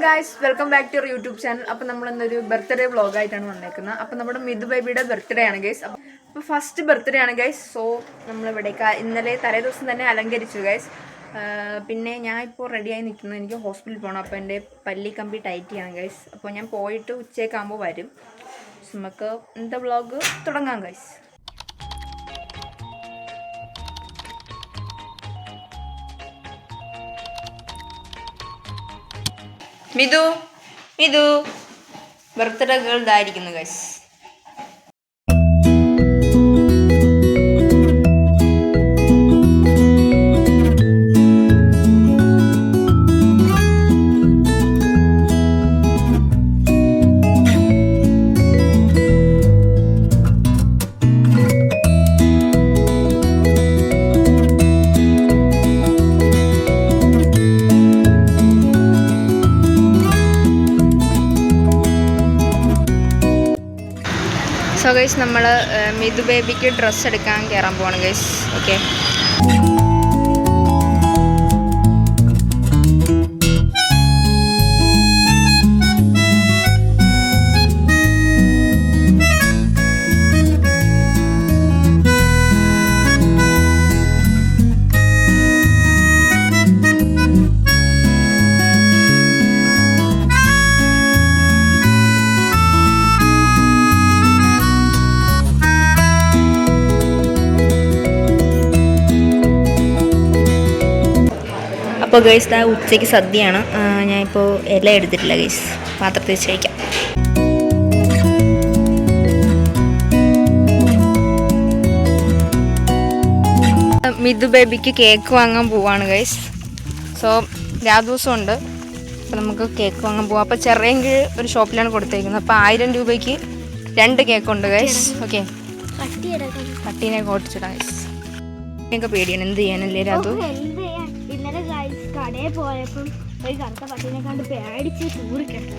Guys, welcome back to your YouTube channel. അപ്പോൾ നമ്മളൊന്നൊരു birthday വ്ളോഗായിട്ടാണ് വന്നേക്കുന്നത്. അപ്പോൾ നമ്മുടെ മിതു ബേബിയുടെ ബർത്ത്ഡേ ആണ് ഗൈസ്. അപ്പോൾ ഫസ്റ്റ് ബർത്ത്ഡേ ആണ് ഗൈസ്. സോ നമ്മളിവിടെ ഇന്നലെ തലേദിവസം തന്നെ അലങ്കരിച്ചു ഗൈസ്. പിന്നെ ഞാൻ ഇപ്പോൾ റെഡിയായി നിൽക്കുന്നു. എനിക്ക് ഹോസ്പിറ്റലിൽ പോകണം. അപ്പോൾ എൻ്റെ പല്ലി കമ്പി ടൈറ്റ് ചെയ്യണം ഗൈസ്. അപ്പോൾ ഞാൻ പോയിട്ട് ഉച്ചയ്ക്കാകുമ്പോൾ വരും. നമുക്ക് ഇന്നത്തെ വ്ളോഗ് തുടങ്ങാം ഗൈസ്. മിതു ബർത്ത്ഡേ ഗേൾ ഇതായിരിക്കുന്നു ഗൈസ്. സോ ഗൈസ്, നമ്മൾ മിതു ബേബിക്ക് ഡ്രസ്സ് എടുക്കാൻ കയറാൻ പോവാണ് ഗൈസ്. ഓക്കെ, അപ്പോൾ ഗൈസ്, ഉച്ചയ്ക്ക് സദ്യയാണ്. ഞാനിപ്പോൾ ഇല എടുത്തിട്ടില്ല ഗൈസ്, പാത്രത്തിൽ വെച്ച് കഴിക്കാം. മിതു ബേബിക്ക് കേക്ക് വാങ്ങാൻ പോവാണ് ഗൈസ്. സോ ദിവസം ഉണ്ട്. അപ്പോൾ നമുക്ക് കേക്ക് വാങ്ങാൻ പോവാം. അപ്പോൾ ചെറിയെങ്കിൽ ഒരു ഷോപ്പിലാണ് കൊടുത്തേക്കുന്നത്. അപ്പോൾ 1000 രൂപയ്ക്ക് 2 കേക്കുണ്ട് ഗൈസ്. ഓക്കെ, പട്ടീനെ ഓടിച്ചിടാം ഗൈസ്. എനിക്ക് പേടിയാണ്, എന്ത് ചെയ്യാനല്ലേ രാതു. കടയിൽ പോയപ്പം ഒരു കറുത്ത പട്ടീനെ കണ്ട് പേടിച്ച് തൂറിക്കിട്ടു.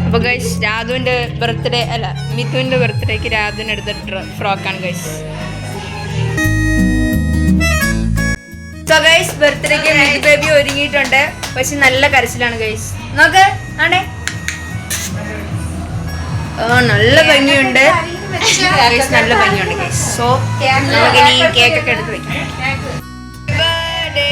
അപ്പോൾ ഗൈസ്, രാധുവിൻ്റെ ബർത്ത്ഡേ അല്ല മിഥുവിൻ്റെ ബർത്ത്ഡേക്ക് രാധുവിന് എടുത്ത ഫ്രോക്കാണ് ഗൈസ്. സോ ഗൈസ്, ബർത്ത്ഡേക്ക് മിതു ബേബി ഒരുങ്ങിയിട്ടുണ്ട്. പക്ഷെ നല്ല കരച്ചിലാണ് ഗൈസ്. നോക്ക്, ആണ്ടേ, നല്ല ഭംഗിയുണ്ട് ഗൈസ്, നല്ല ഭംഗിയുണ്ട് ഗൈസ്. സോ നമുക്കിനി കേക്കൊക്കെ എടുത്ത് വെക്കാം. ബർത്ത്ഡേ